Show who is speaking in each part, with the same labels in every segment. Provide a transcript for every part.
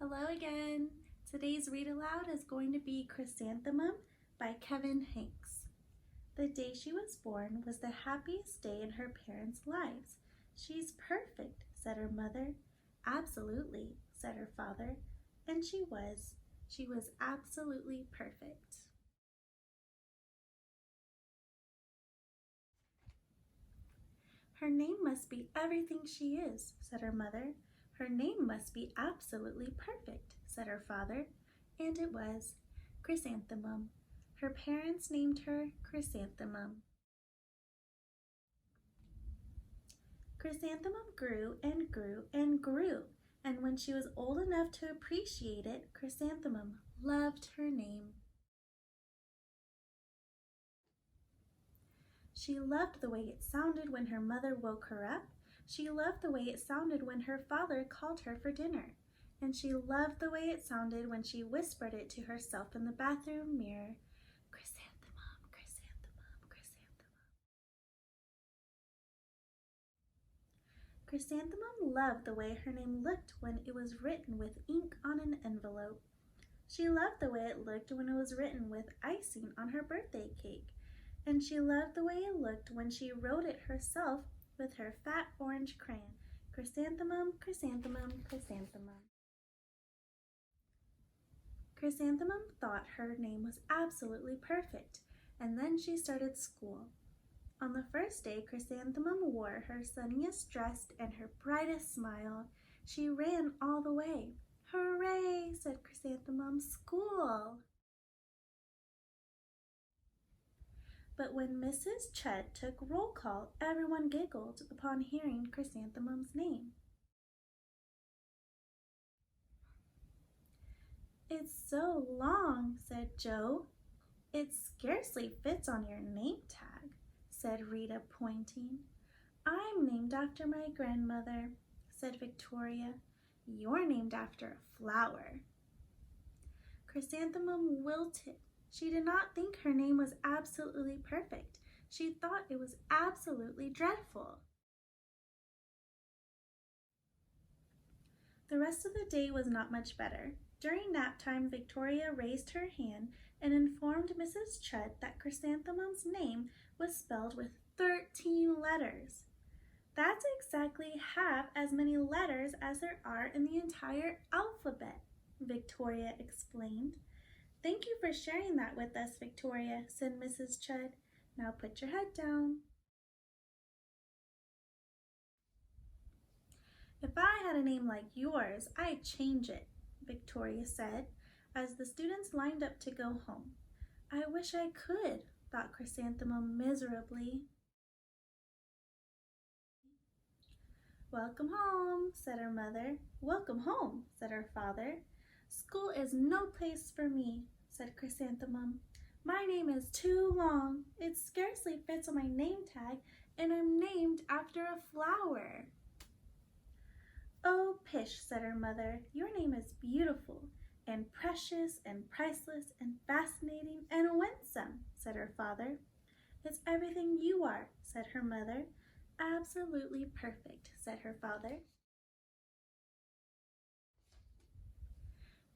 Speaker 1: Hello again. Today's read aloud is going to be Chrysanthemum by Kevin Hanks. The day she was born was the happiest day in her parents' lives. She's perfect, said her mother. Absolutely, said her father. And she was. She was absolutely perfect. Her name must be everything she is, said her mother. Her name must be absolutely perfect, said her father. And it was. Chrysanthemum. Her parents named her Chrysanthemum. Chrysanthemum grew and grew and grew, and when she was old enough to appreciate it, Chrysanthemum loved her name. She loved the way it sounded when her mother woke her up. She loved the way it sounded when her father called her for dinner. And she loved the way it sounded when she whispered it to herself in the bathroom mirror. Chrysanthemum, chrysanthemum, chrysanthemum. Chrysanthemum loved the way her name looked when it was written with ink on an envelope. She loved the way it looked when it was written with icing on her birthday cake. And she loved the way it looked when she wrote it herself with her fat orange crayon. Chrysanthemum, chrysanthemum, chrysanthemum. Chrysanthemum thought her name was absolutely perfect, and then she started school. On the first day, Chrysanthemum wore her sunniest dress and her brightest smile. She ran all the way. Hooray, said Chrysanthemum, school! But when Mrs. Ched took roll call, everyone giggled upon hearing Chrysanthemum's name. It's so long, said Joe. It scarcely fits on your name tag, said Rita, pointing. I'm named after my grandmother, said Victoria. You're named after a flower. Chrysanthemum wilted. She did not think her name was absolutely perfect. She thought it was absolutely dreadful. The rest of the day was not much better. During nap time, Victoria raised her hand and informed Mrs. Ched that Chrysanthemum's name was spelled with 13 letters. That's exactly half as many letters as there are in the entire alphabet, Victoria explained. Thank you for sharing that with us, Victoria, said Mrs. Ched. Now put your head down. If I had a name like yours, I'd change it, Victoria said, as the students lined up to go home. I wish I could, thought Chrysanthemum miserably. Welcome home, said her mother. Welcome home, said her father. School is no place for me, said Chrysanthemum. My name is too long. It scarcely fits on my name tag, and I'm named after a flower. Oh, pish, said her mother. Your name is beautiful and precious and priceless and fascinating and winsome, said her father. It's everything you are, said her mother. Absolutely perfect, said her father.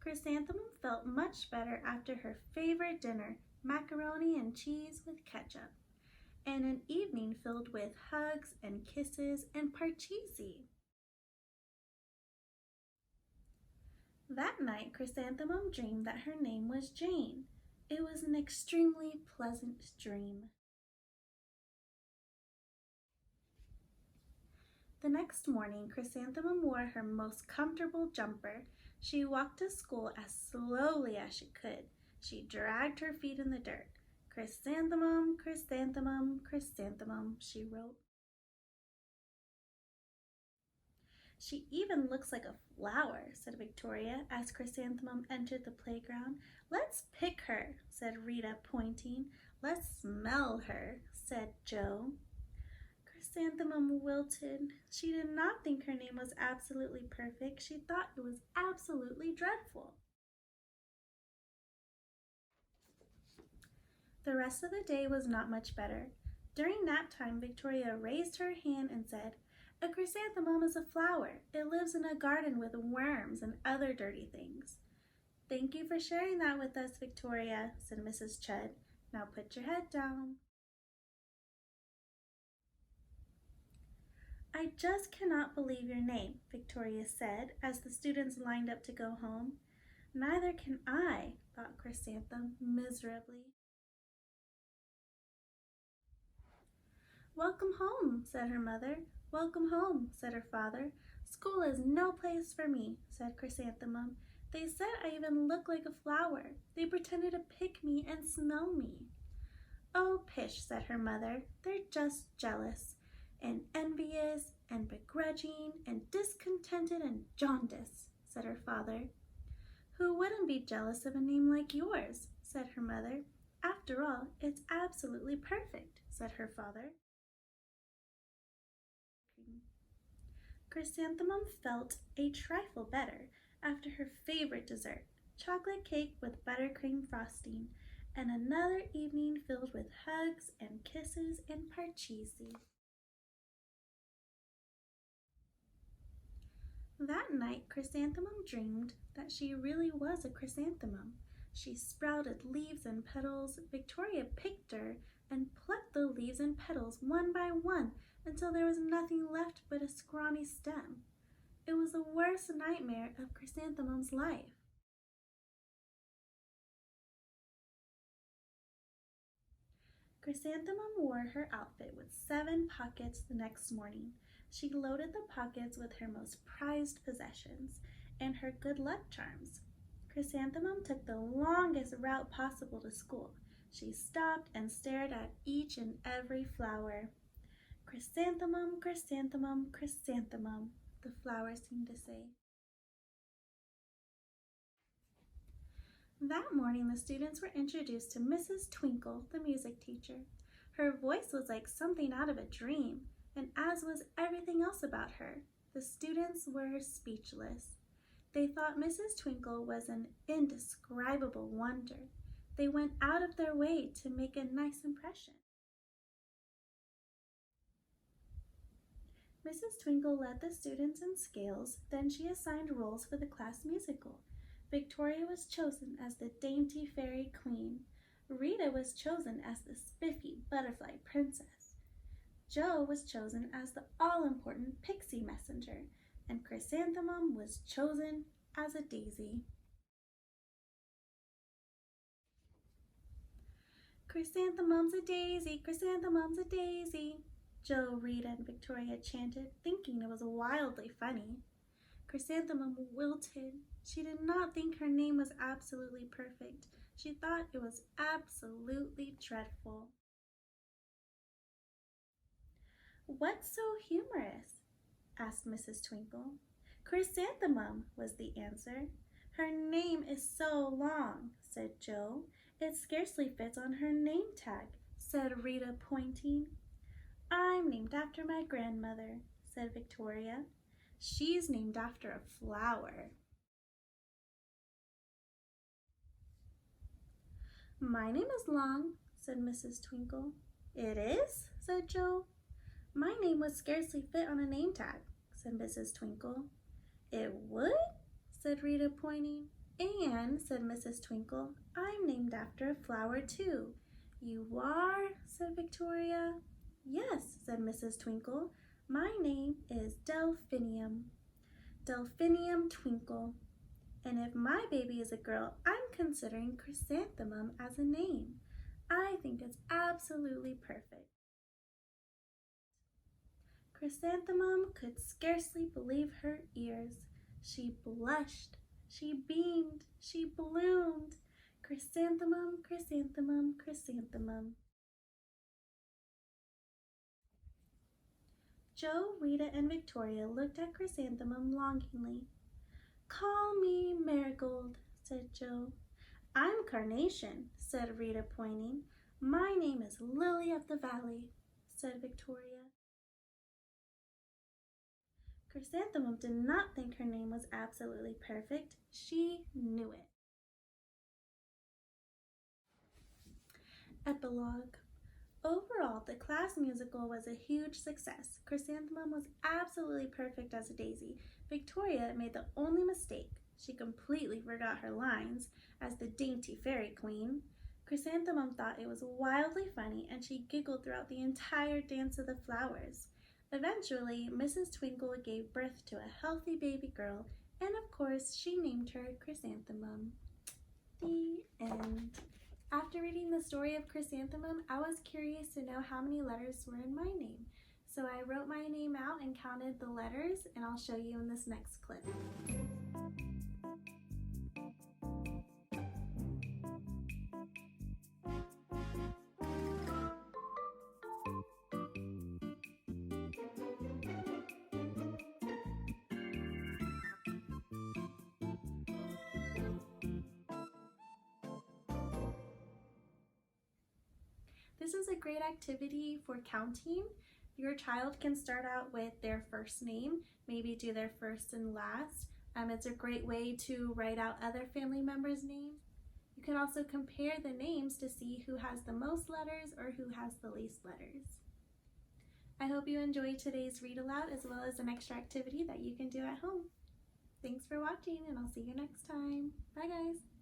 Speaker 1: Chrysanthemum felt much better after her favorite dinner, macaroni and cheese with ketchup, and an evening filled with hugs and kisses and parcheesi. That night, Chrysanthemum dreamed that her name was Jane. It was an extremely pleasant dream. The next morning, Chrysanthemum wore her most comfortable jumper. She walked to school as slowly as she could. She dragged her feet in the dirt. Chrysanthemum, chrysanthemum, chrysanthemum, she wrote. She even looks like a flower, said Victoria as Chrysanthemum entered the playground. Let's pick her, said Rita, pointing. Let's smell her, said Joe. Chrysanthemum wilted. She did not think her name was absolutely perfect. She thought it was absolutely dreadful. The rest of the day was not much better. During nap time, Victoria raised her hand and said, A chrysanthemum is a flower. It lives in a garden with worms and other dirty things. Thank you for sharing that with us, Victoria, said Mrs. Chudd. Now put your head down. I just cannot believe your name, Victoria said as the students lined up to go home. Neither can I, thought Chrysanthemum miserably. Welcome home, said her mother. Welcome home, said her father. School is no place for me, said Chrysanthemum. They said I even look like a flower. They pretended to pick me and smell me. Oh, pish, said her mother. They're just jealous and envious and begrudging and discontented and jaundiced, said her father. Who wouldn't be jealous of a name like yours, said her mother. After all, it's absolutely perfect, said her father. Chrysanthemum felt a trifle better after her favorite dessert, chocolate cake with buttercream frosting, and another evening filled with hugs and kisses and parcheesi. That night, Chrysanthemum dreamed that she really was a chrysanthemum. She sprouted leaves and petals. Victoria picked her and plucked the leaves and petals one by one until there was nothing left but a scrawny stem. It was the worst nightmare of Chrysanthemum's life. Chrysanthemum wore her outfit with 7 pockets the next morning. She loaded the pockets with her most prized possessions and her good luck charms. Chrysanthemum took the longest route possible to school. She stopped and stared at each and every flower. Chrysanthemum, chrysanthemum, chrysanthemum, the flowers seemed to say. That morning, the students were introduced to Mrs. Twinkle, the music teacher. Her voice was like something out of a dream, and as was everything else about her. The students were speechless. They thought Mrs. Twinkle was an indescribable wonder. They went out of their way to make a nice impression. Mrs. Twinkle led the students in scales, then she assigned roles for the class musical. Victoria was chosen as the dainty fairy queen. Rita was chosen as the spiffy butterfly princess. Jo was chosen as the all-important pixie messenger, and Chrysanthemum was chosen as a daisy. Chrysanthemum's a daisy, chrysanthemum's a daisy, Jo, Rita, and Victoria chanted, thinking it was wildly funny. Chrysanthemum wilted. She did not think her name was absolutely perfect. She thought it was absolutely dreadful. What's so humorous? Asked Mrs. Twinkle. Chrysanthemum, was the answer. Her name is so long, said Jo. It scarcely fits on her name tag, said Rita, pointing. I'm named after my grandmother, said Victoria. She's named after a flower. My name is Long, said Mrs. Twinkle. It is, said Jo. My name would scarcely fit on a name tag, said Mrs. Twinkle. It would, said Rita, pointing. And, said Mrs. Twinkle, I'm named after a flower too. You are, said Victoria. Yes, said Mrs. Twinkle. My name is Delphinium. Delphinium Twinkle. And if my baby is a girl, I'm considering Chrysanthemum as a name. I think it's absolutely perfect. Chrysanthemum could scarcely believe her ears. She blushed, she beamed, she bloomed. Chrysanthemum, chrysanthemum, chrysanthemum. Jo, Rita, and Victoria looked at Chrysanthemum longingly. Call me Marigold, said Jo. I'm Carnation, said Rita, pointing. My name is Lily of the Valley, said Victoria. Chrysanthemum did not think her name was absolutely perfect. She knew it. Epilogue. Overall, the class musical was a huge success. Chrysanthemum was absolutely perfect as a daisy. Victoria made the only mistake. She completely forgot her lines as the dainty fairy queen. Chrysanthemum thought it was wildly funny and she giggled throughout the entire dance of the flowers. Eventually, Mrs. Twinkle gave birth to a healthy baby girl, and of course, she named her Chrysanthemum. The end. After reading the story of Chrysanthemum, I was curious to know how many letters were in my name. So I wrote my name out and counted the letters, and I'll show you in this next clip. This is a great activity for counting. Your child can start out with their first name, maybe do their first and last. It's a great way to write out other family members' names. You can also compare the names to see who has the most letters or who has the least letters. I hope you enjoyed today's read aloud as well as an extra activity that you can do at home. Thanks for watching, and I'll see you next time. Bye guys!